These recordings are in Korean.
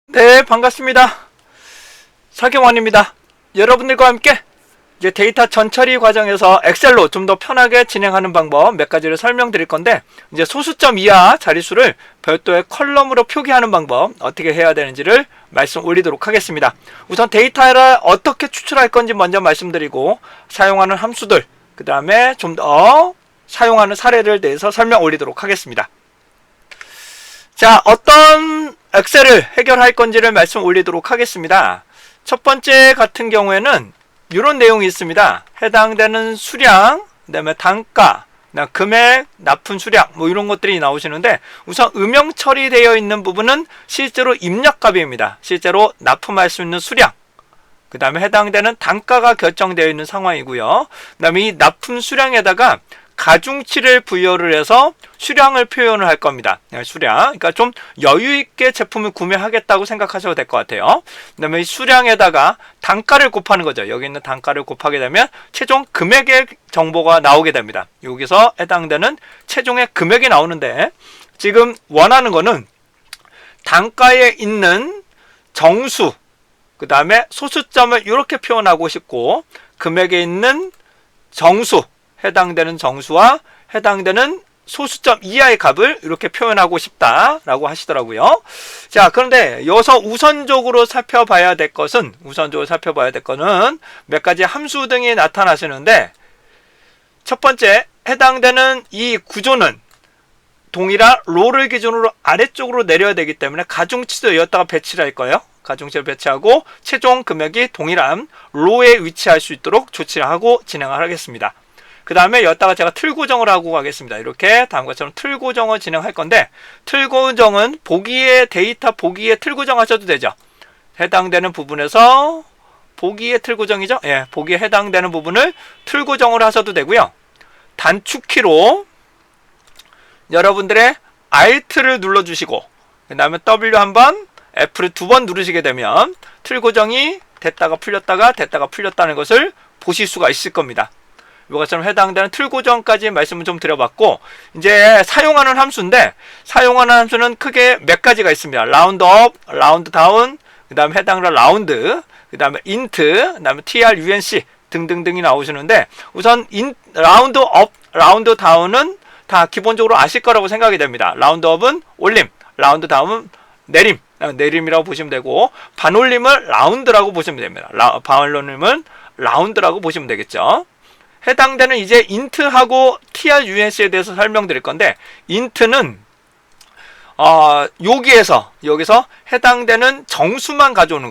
네, 반갑습니다. 설경원입니다. 여러분들과 함께 이제 데이터 전처리 과정에서 엑셀로 좀 더 편하게 진행하는 방법 몇 가지를 설명드릴 건데, 이제 소수점 이하 자릿수를 별도의 컬럼으로 표기하는 방법 어떻게 해야 되는지를 말씀 올리도록 하겠습니다. 우선 데이터를 어떻게 추출할 건지 먼저 말씀드리고, 사용하는 함수들, 그 다음에 좀 더 사용하는 사례를 대해서 설명 올리도록 하겠습니다. 자, 어떤 엑셀을 해결할 건지를 말씀 올리도록 하겠습니다. 첫 번째 같은 경우에는 이런 내용이 있습니다. 해당되는 수량, 그 다음에 단가, 금액, 납품 수량, 뭐 이런 것들이 나오시는데, 우선 음영 처리되어 있는 부분은 실제로 입력값입니다. 실제로 납품할 수 있는 수량, 그 다음에 해당되는 단가가 결정되어 있는 상황이고요. 그 다음에 이 납품 수량에다가 가중치를 부여를 해서 수량을 표현을 할 겁니다. 수량. 그러니까 좀 여유있게 제품을 구매하겠다고 생각하셔도 될 것 같아요. 그 다음에 이 수량에다가 단가를 곱하는 거죠. 여기 있는 단가를 곱하게 되면 최종 금액의 정보가 나오게 됩니다. 여기서 해당되는 최종의 금액이 나오는데, 지금 원하는 거는 단가에 있는 정수, 그 다음에 소수점을 이렇게 표현하고 싶고, 금액에 있는 정수, 해당되는 정수와 해당되는 소수점 이하의 값을 이렇게 표현하고 싶다라고 하시더라고요. 자, 그런데 여기서 우선적으로 살펴봐야 될 거는 몇 가지 함수 등이 나타나시는데, 첫 번째, 해당되는 이 구조는 동일한 로를 기준으로 아래쪽으로 내려야 되기 때문에 가중치도 여기다가 배치를 할 거예요. 가중치를 배치하고 최종 금액이 동일한 로에 위치할 수 있도록 조치를 하고 진행을 하겠습니다. 그 다음에 여기다가 제가 틀 고정을 하고 가겠습니다. 이렇게 다음과 같처럼 틀 고정을 진행할 건데, 틀 고정은 데이터 보기에 틀 고정하셔도 되죠. 해당되는 부분에서 보기에 틀 고정이죠. 예, 보기에 해당되는 부분을 틀 고정을 하셔도 되고요. 단축키로 여러분들의 Alt를 눌러주시고, 그 다음에 W 한번, F를 2번 누르시게 되면 틀 고정이 됐다가 풀렸다는 것을 보실 수가 있을 겁니다. 이것처럼 해당되는 틀 고정까지 말씀을 좀 드려봤고, 이제 사용하는 함수인데, 사용하는 함수는 크게 몇 가지가 있습니다. 라운드 업, 라운드 다운, 그 다음에 해당하는 라운드, 그 다음에 인트, 그 다음에 trunc 등등등이 나오시는데, 우선 라운드 업, 라운드 다운은 다 기본적으로 아실 거라고 생각이 됩니다. 라운드 업은 올림, 라운드 다운은 내림이라고 보시면 되고, 반올림을 라운드라고 보시면 됩니다. 반올림은 라운드라고 보시면 되겠죠. 해당되는 이제 인트하고 trunc에 대해서 설명드릴 건데, 인트는 여기서 해당되는 정수만 가져오는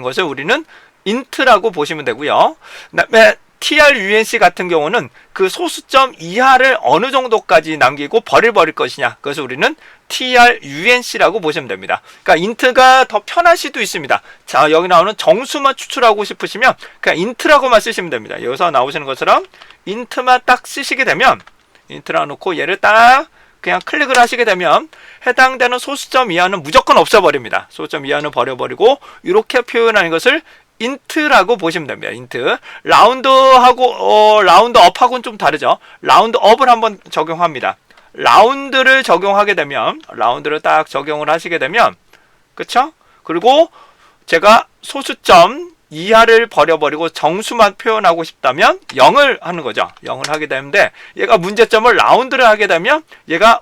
것을 우리는 인트라고 보시면 되고요. 그다음에 trunc 같은 경우는 그 소수점 이하를 어느 정도까지 남기고 버릴 것이냐, 그것을 우리는 trunc라고 보시면 됩니다. 그러니까 인트가 더 편할 수도 있습니다. 자, 여기 나오는 정수만 추출하고 싶으시면 그냥 인트라고만 쓰시면 됩니다. 여기서 나오시는 것처럼 인트만 딱 쓰시게 되면, 인트라 놓고 얘를 딱 그냥 클릭을 하시게 되면 해당되는 소수점 이하는 무조건 없어버립니다. 소수점 이하는 버려버리고 이렇게 표현하는 것을 인트라고 보시면 됩니다. 인트. 라운드 업하고는 좀 다르죠. 라운드 업을 한번 적용합니다. 라운드를 적용하게 되면, 라운드를 딱 적용을 하시게 되면, 그쵸? 그리고 제가 소수점 이하를 버려버리고 정수만 표현하고 싶다면 0을 하는 거죠. 0을 하게 되는데, 얘가 문제점을 라운드를 하게 되면 얘가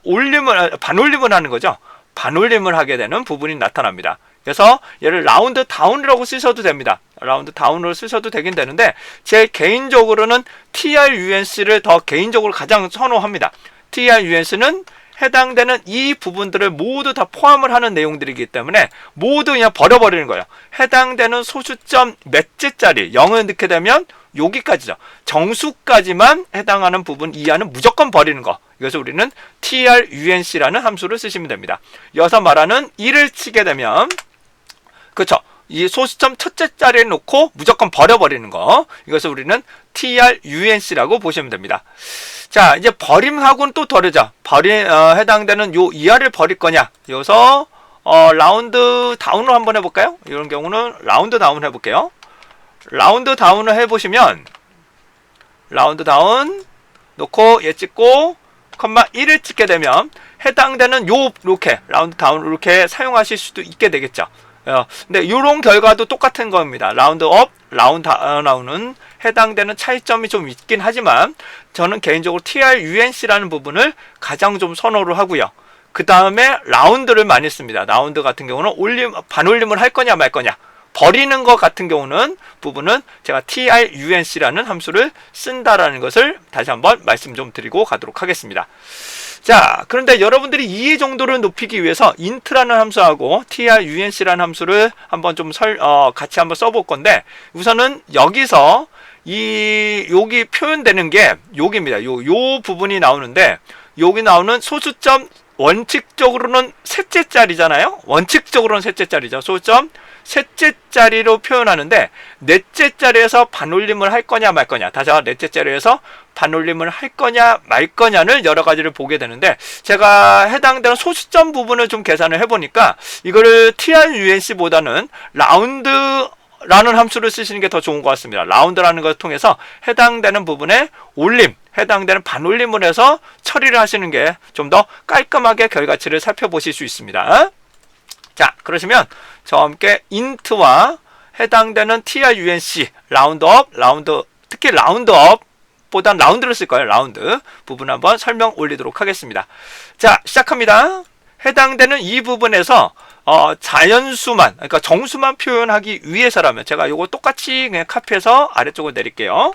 반올림을 하는 거죠. 반올림을 하게 되는 부분이 나타납니다. 그래서 얘를 라운드 다운이라고 쓰셔도 됩니다. 라운드 다운으로 쓰셔도 되긴 되는데, 제 개인적으로는 trunc를 더 개인적으로 가장 선호합니다. trunc는 해당되는 이 부분들을 모두 다 포함을 하는 내용들이기 때문에 모두 그냥 버려버리는 거예요. 해당되는 소수점 몇 째짜리 0을 넣게 되면 여기까지죠. 정수까지만 해당하는 부분 이하는 무조건 버리는 거. 이것을 우리는 trunc라는 함수를 쓰시면 됩니다. 여기서 말하는 1을 치게 되면, 그렇죠, 이 소수점 첫째 자리에 놓고 무조건 버려버리는 거, 이것을 우리는 trunc라고 보시면 됩니다. 자, 이제 버림하고는 또 다르죠. 해당되는 요 이하를 버릴 거냐, 여기서 라운드 다운을 한번 해볼까요? 이런 경우는 라운드 다운 해볼게요. 라운드 다운을 해보시면, 라운드 다운 놓고 얘 찍고 컴마 1을 찍게 되면 해당되는 요 이렇게 라운드 다운 이렇게 사용하실 수도 있게 되겠죠. 근데 이런 결과도 똑같은 겁니다. 라운드 업, 라운드 다운은 해당되는 차이점이 좀 있긴 하지만 저는 개인적으로 TR-UNC라는 부분을 가장 좀 선호를 하고요. 그 다음에 라운드를 많이 씁니다. 라운드 같은 경우는 반올림을 할 거냐 말 거냐, 버리는 것 같은 경우는 부분은 제가 TR-UNC라는 함수를 쓴다라는 것을 다시 한번 말씀 좀 드리고 가도록 하겠습니다. 자, 그런데 여러분들이 이해 정도를 높이기 위해서 int라는 함수하고 TR-UNC라는 함수를 한번 좀 같이 한번 써볼 건데, 우선은 여기서 여기 표현되는 게 여기입니다. 요 부분이 나오는데, 여기 나오는 소수점 원칙적으로는 셋째 자리잖아요. 원칙적으로는 셋째 자리죠. 소수점 셋째 자리로 표현하는데 넷째 자리에서 반올림을 할 거냐 말 거냐, 다시 한번 넷째 자리에서 반올림을 할 거냐 말 거냐를 여러 가지를 보게 되는데, 제가 해당되는 소수점 부분을 좀 계산을 해보니까 이거를 TR-UNC보다는 라운드라는 함수를 쓰시는 게 더 좋은 것 같습니다. 라운드라는 것을 통해서 해당되는 부분에 올림, 해당되는 반올림을 해서 처리를 하시는 게 좀 더 깔끔하게 결과치를 살펴보실 수 있습니다. 자, 그러시면 저와 함께 int와 해당되는 TR-UNC, 라운드업, 특히 라운드업보단 라운드를 쓸 거예요. 라운드 부분 한번 설명 올리도록 하겠습니다. 자, 시작합니다. 해당되는 이 부분에서 자연수만, 그러니까 정수만 표현하기 위해서라면 제가 이거 똑같이 그냥 카피해서 아래쪽으로 내릴게요.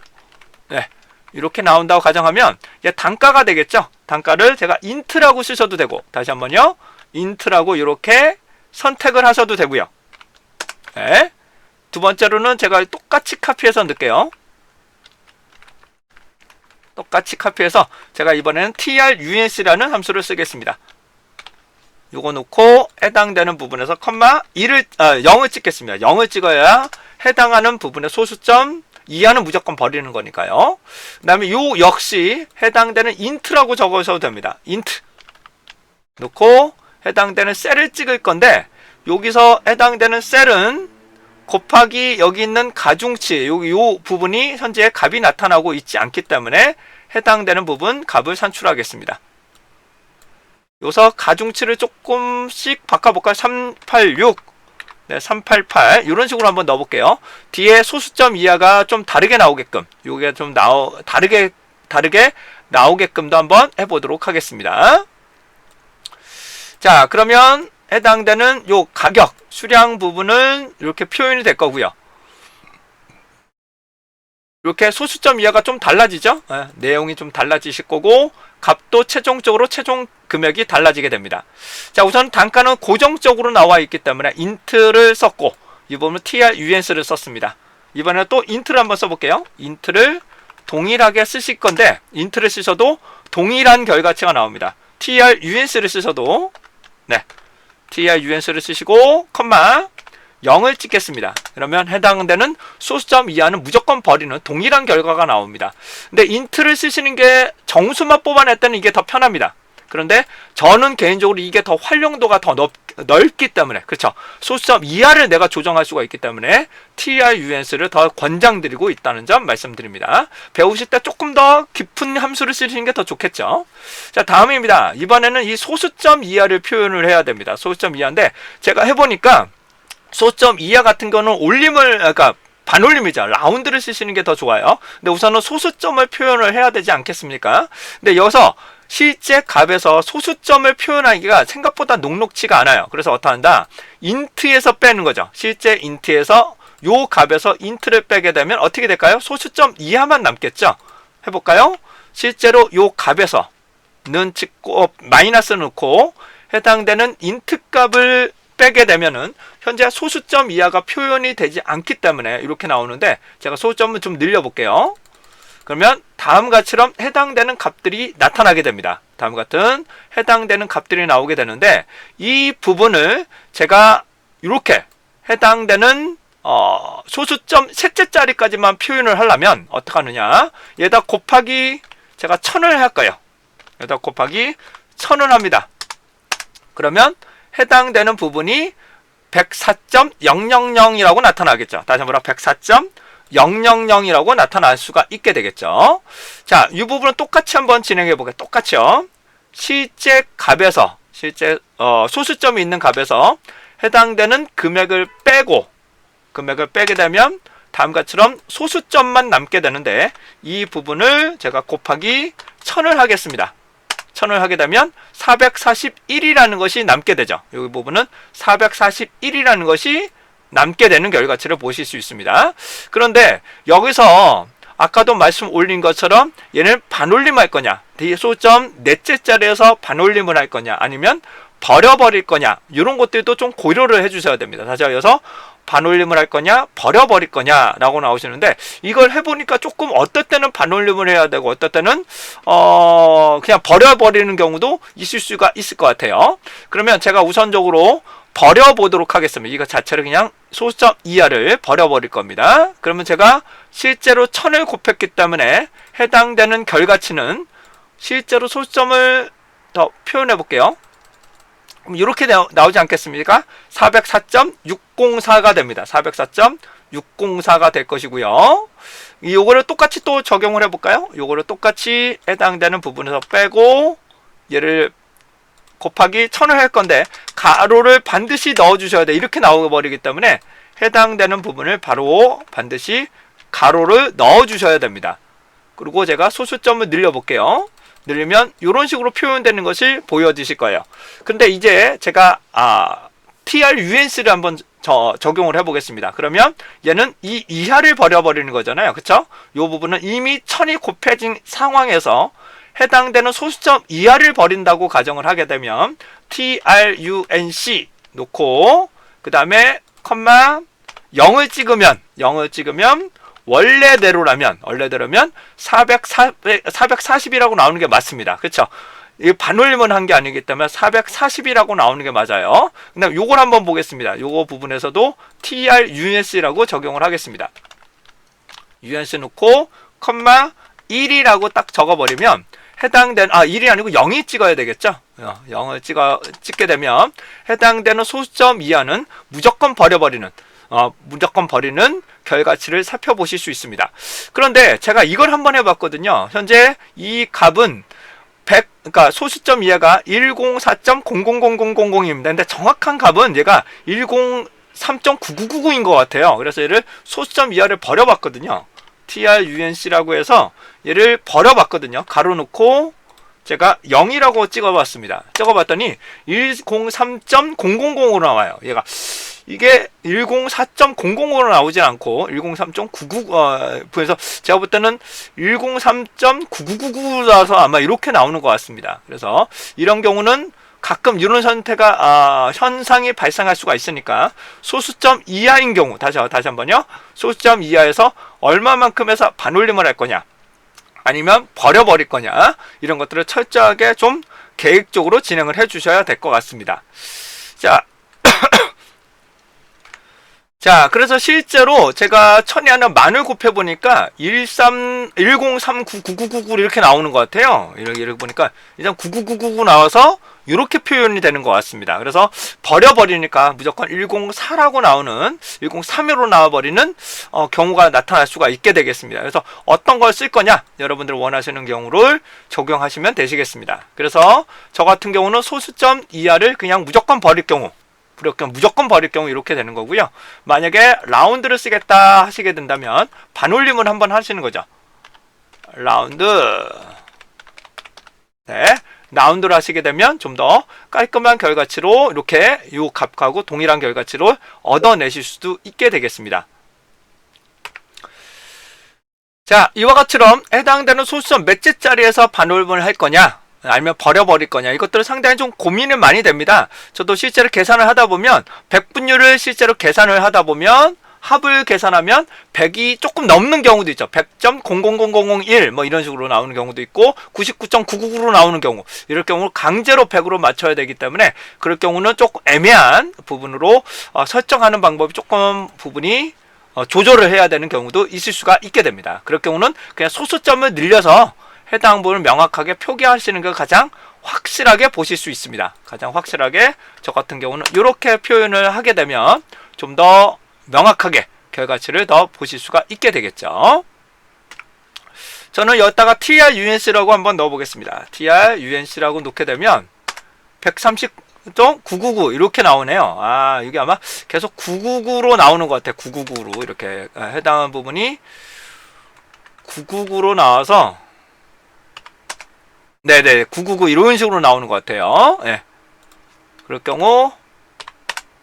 네, 이렇게 나온다고 가정하면 이제 단가가 되겠죠. 단가를 제가 int라고 쓰셔도 되고, 다시 한번요, int라고 이렇게 선택을 하셔도 되고요. 네. 두 번째로는 제가 똑같이 카피해서 넣을게요. 똑같이 카피해서 제가 이번에는 TR-UNC라는 함수를 쓰겠습니다. 요거 놓고 해당되는 부분에서 컴마 0을 찍겠습니다. 0을 찍어야 해당하는 부분의 소수점 이하는 무조건 버리는 거니까요. 그 다음에 요 역시 해당되는 int라고 적으셔도 됩니다. int 놓고 해당되는 셀을 찍을 건데, 여기서 해당되는 셀은 곱하기 여기 있는 가중치, 요 부분이 현재 값이 나타나고 있지 않기 때문에 해당되는 부분 값을 산출하겠습니다. 여기서 가중치를 조금씩 바꿔볼까요? 386, 네, 388 이런 식으로 한번 넣어볼게요. 뒤에 소수점 이하가 좀 다르게 나오게끔, 요게 좀 다르게 나오게끔도 한번 해보도록 하겠습니다. 자, 그러면 해당되는 요 가격, 수량 부분은 이렇게 표현이 될 거고요. 이렇게 소수점 이하가 좀 달라지죠? 내용이 좀 달라지실 거고, 값도 최종적으로 최종 금액이 달라지게 됩니다. 자, 우선 단가는 고정적으로 나와 있기 때문에 int를 썼고, 이 부분은 TR-UNC를 썼습니다. 이번에 또 int를 한번 써볼게요. int를 동일하게 쓰실 건데, int를 쓰셔도 동일한 결과치가 나옵니다. TR-UNC를 쓰셔도, 네, TR-UNC를 쓰시고 컴마 0을 찍겠습니다. 그러면 해당되는 소수점 이하는 무조건 버리는 동일한 결과가 나옵니다. 근데 int를 쓰시는 게 정수만 뽑아낼 때는 이게 더 편합니다. 그런데 저는 개인적으로 이게 더 활용도가 더 넓기 때문에, 그렇죠, 소수점 이하를 내가 조정할 수가 있기 때문에 TR-UNC를 더 권장드리고 있다는 점 말씀드립니다. 배우실 때 조금 더 깊은 함수를 쓰시는 게 더 좋겠죠. 자, 다음입니다. 이번에는 이 소수점 이하를 표현을 해야 됩니다. 소수점 이하인데 제가 해보니까 소수점 이하 같은 거는 그러니까 반올림이죠. 라운드를 쓰시는 게 더 좋아요. 근데 우선은 소수점을 표현을 해야 되지 않겠습니까? 근데 여기서 실제 값에서 소수점을 표현하기가 생각보다 녹록치가 않아요. 그래서 어떡한다? int에서 빼는 거죠. 실제 int에서 요 값에서 int를 빼게 되면 어떻게 될까요? 소수점 이하만 남겠죠. 해볼까요? 실제로 요 값에서는 찍고 마이너스 넣고 해당되는 int 값을 빼게 되면은 현재 소수점 이하가 표현이 되지 않기 때문에 이렇게 나오는데, 제가 소수점을 좀 늘려볼게요. 그러면 다음과 같이럼 해당되는 값들이 나타나게 됩니다. 다음 같은 해당되는 값들이 나오게 되는데, 이 부분을 제가 이렇게 해당되는 소수점 셋째 자리까지만 표현을 하려면 어떻게 하느냐, 얘다 곱하기 제가 1000을 할 거예요. 얘다 곱하기 1000을 합니다. 그러면 해당되는 부분이 104.000이라고 나타나겠죠. 다시 한번 104.000이라고 나타날 수가 있게 되겠죠. 자, 이 부분은 똑같이 한번 진행해 보게. 똑같이요. 실제 값에서 실제 소수점이 있는 값에서 해당되는 금액을 빼게 되면 다음과 같이럼 소수점만 남게 되는데, 이 부분을 제가 곱하기 1000을 하겠습니다. 1000을 하게 되면 441이라는 것이 남게 되죠. 이 부분은 441이라는 것이 남게 되는 결과치를 보실 수 있습니다. 그런데 여기서 아까도 말씀 올린 것처럼 얘는 반올림할 거냐, 소수점 넷째 자리에서 반올림을 할 거냐, 아니면 버려버릴 거냐, 이런 것들도 좀 고려를 해주셔야 됩니다. 다시 말해서 반올림을 할 거냐, 버려버릴 거냐 라고 나오시는데, 이걸 해보니까 조금 어떨 때는 반올림을 해야 되고 어떨 때는 그냥 버려버리는 경우도 있을 수가 있을 것 같아요. 그러면 제가 우선적으로 버려보도록 하겠습니다. 이거 자체를 그냥 소수점 이하를 버려버릴 겁니다. 그러면 제가 실제로 1000을 곱했기 때문에 해당되는 결과치는 실제로 소수점을 더 표현해 볼게요. 이렇게 나오지 않겠습니까? 404.604가 됩니다. 404.604가 될 것이고요. 요거를 똑같이 또 적용을 해볼까요? 요거를 똑같이 해당되는 부분에서 빼고 얘를 곱하기 1000을 할 건데, 가로를 반드시 넣어주셔야 돼. 이렇게 나와버리기 때문에 해당되는 부분을 바로 반드시 가로를 넣어주셔야 됩니다. 그리고 제가 소수점을 늘려볼게요. 늘리면 이런 식으로 표현되는 것이 보여지실 거예요. 근데 이제 제가 TRUNC를 한번 적용을 해보겠습니다. 그러면 얘는 이 이하를 버려버리는 거잖아요. 그쵸? 이 부분은 이미 1000이 곱해진 상황에서 해당되는 소수점 이하를 버린다고 가정을 하게 되면 TRUNC 놓고 그 다음에 컴마 0을 찍으면 원래대로면 440이라고 나오는 게 맞습니다. 그렇죠? 이 반올림은 한 게 아니기 때문에 440이라고 나오는 게 맞아요. 그다음 요걸 한번 보겠습니다. 요거 부분에서도 TRUNC라고 적용을 하겠습니다. UNC 놓고 컴마 1이라고 딱 적어버리면 해당되는 1이 아니고 0이 찍어야 되겠죠. 0을 찍게 되면 해당되는 소수점 이하는 무조건 버리는 결과치를 살펴보실 수 있습니다. 그런데 제가 이걸 한번 해봤거든요. 현재 이 값은 그러니까 소수점 이하가 104.000000입니다. 근데 정확한 값은 얘가 103.9999인 것 같아요. 그래서 얘를 소수점 이하를 버려봤거든요. TRUNC라고 해서 얘를 버려봤거든요. 가로 놓고 제가 0이라고 찍어봤습니다. 찍어봤더니 103.000으로 나와요. 얘가 이게 104.000으로 나오진 않고 103.99 그래서 제가 볼 때는 103.9999라서 아마 이렇게 나오는 것 같습니다. 그래서 이런 경우는 가끔 이런 현상이 발생할 수가 있으니까 소수점 이하인 경우 다시 한번요. 소수점 이하에서 얼마만큼 해서 반올림을 할 거냐, 아니면 버려버릴 거냐, 이런 것들을 철저하게 좀 계획적으로 진행을 해 주셔야 될 것 같습니다. 자, 그래서 실제로 제가 1000이 하나 만을 곱해보니까 10399999 이렇게 나오는 것 같아요. 이렇게 보니까 일단 9999 나와서 이렇게 표현이 되는 것 같습니다. 그래서 버려버리니까 무조건 104라고 나오는 103으로 나와버리는 경우가 나타날 수가 있게 되겠습니다. 그래서 어떤 걸 쓸 거냐, 여러분들 원하시는 경우를 적용하시면 되시겠습니다. 그래서 저 같은 경우는 소수점 이하를 그냥 무조건 버릴 경우 이렇게 되는 거고요. 만약에 라운드를 쓰겠다 하시게 된다면 반올림을 한번 하시는 거죠. 라운드를 하시게 되면 좀 더 깔끔한 결과치로 이렇게 이 값하고 동일한 결과치로 얻어내실 수도 있게 되겠습니다. 자, 이와 같이럼 해당되는 소수점 몇째 자리에서 반올림을 할 거냐, 아니면 버려버릴 거냐, 이것들은 상당히 좀 고민이 많이 됩니다. 저도 실제로 계산을 하다 보면 백분율을 실제로 계산을 하다 보면 합을 계산하면 100이 조금 넘는 경우도 있죠. 100.000001 뭐 이런 식으로 나오는 경우도 있고 99.999로 나오는 경우, 이럴 경우 강제로 100으로 맞춰야 되기 때문에 그럴 경우는 조금 애매한 부분으로 설정하는 방법이 조금 부분이 조절을 해야 되는 경우도 있을 수가 있게 됩니다. 그럴 경우는 그냥 소수점을 늘려서 해당 부분을 명확하게 표기하시는 게 가장 확실하게 보실 수 있습니다. 가장 확실하게 저 같은 경우는 이렇게 표현을 하게 되면 좀 더 명확하게 결과치를 더 보실 수가 있게 되겠죠. 저는 여기다가 TRUNC라고 한번 넣어보겠습니다. TRUNC라고 놓게 되면 130.999 이렇게 나오네요. 아, 이게 아마 계속 999로 나오는 것 같아요. 999로 이렇게 해당하는 부분이 999로 나와서 네네 999 이런 식으로 나오는 것 같아요. 네. 그럴 경우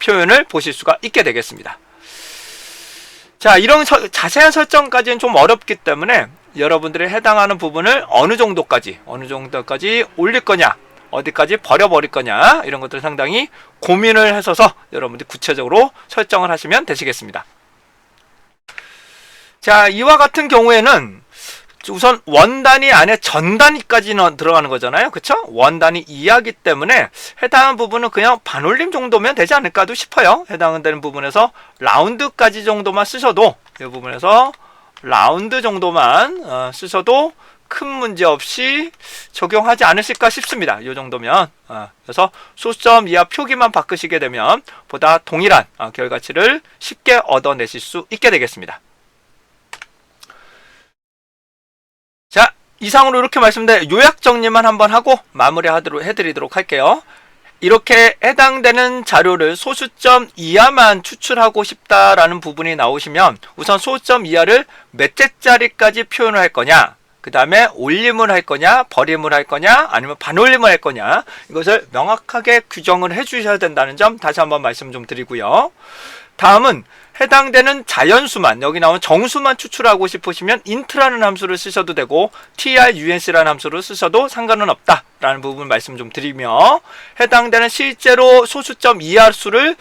표현을 보실 수가 있게 되겠습니다. 자, 이런 자세한 설정까지는 좀 어렵기 때문에 여러분들이 해당하는 부분을 어느 정도까지 올릴 거냐, 어디까지 버려버릴 거냐, 이런 것들 상당히 고민을 하셔서 여러분들이 구체적으로 설정을 하시면 되시겠습니다. 자, 이와 같은 경우에는 우선 원 단위 안에 전 단위까지는 들어가는 거잖아요. 그쵸? 원 단위 이하기 때문에 해당하는 부분은 그냥 반올림 정도면 되지 않을까도 싶어요. 해당되는 부분에서 라운드까지 정도만 쓰셔도, 이 부분에서 라운드 정도만 쓰셔도 큰 문제 없이 적용하지 않으실까 싶습니다. 이 정도면. 그래서 소수점 이하 표기만 바꾸시게 되면 보다 동일한 결과치를 쉽게 얻어내실 수 있게 되겠습니다. 자, 이상으로 이렇게 말씀드린 요약 정리만 한번 하고 해드리도록 할게요. 이렇게 해당되는 자료를 소수점 이하만 추출하고 싶다라는 부분이 나오시면 우선 소수점 이하를 몇 개짜리까지 표현을 할 거냐, 그 다음에 올림을 할 거냐, 버림을 할 거냐, 아니면 반올림을 할 거냐, 이것을 명확하게 규정을 해주셔야 된다는 점 다시 한번 말씀 좀 드리고요. 다음은 해당되는 자연수만, 여기 나온 정수만 추출하고 싶으시면 int라는 함수를 쓰셔도 되고 trunc라는 함수를 쓰셔도 상관은 없다라는 부분 말씀 좀 드리며, 해당되는 실제로 소수점 이하 수를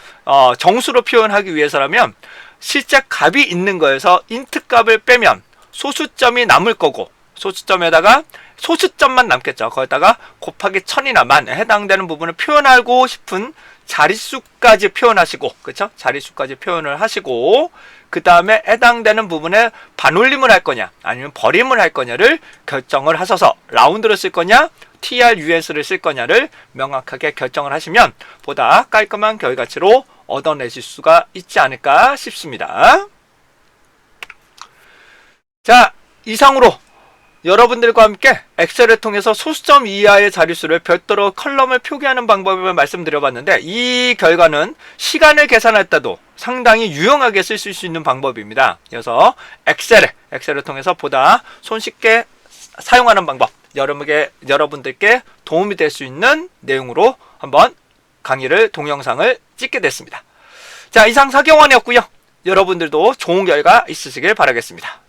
정수로 표현하기 위해서라면 실제 값이 있는 거에서 int 값을 빼면 소수점이 남을 거고, 소수점에다가 소수점만 남겠죠. 거기다가 곱하기 1000이나만 해당되는 부분을 표현하고 싶은 자릿수까지 표현하시고, 그쵸? 자릿수까지 표현을 하시고, 그 다음에 해당되는 부분에 반올림을 할 거냐, 아니면 버림을 할 거냐를 결정을 하셔서 라운드를 쓸 거냐, TRUNC를 쓸 거냐를 명확하게 결정을 하시면 보다 깔끔한 결과치로 얻어내실 수가 있지 않을까 싶습니다. 자, 이상으로 여러분들과 함께 엑셀을 통해서 소수점 이하의 자릿수를 별도로 컬럼을 표기하는 방법을 말씀드려봤는데, 이 결과는 시간을 계산할 때도 상당히 유용하게 쓸 수 있는 방법입니다. 그래서 엑셀을 통해서 보다 손쉽게 사용하는 방법, 여러분들께 도움이 될 수 있는 내용으로 한번 동영상을 찍게 됐습니다. 자, 이상 사경원이었고요. 여러분들도 좋은 결과 있으시길 바라겠습니다.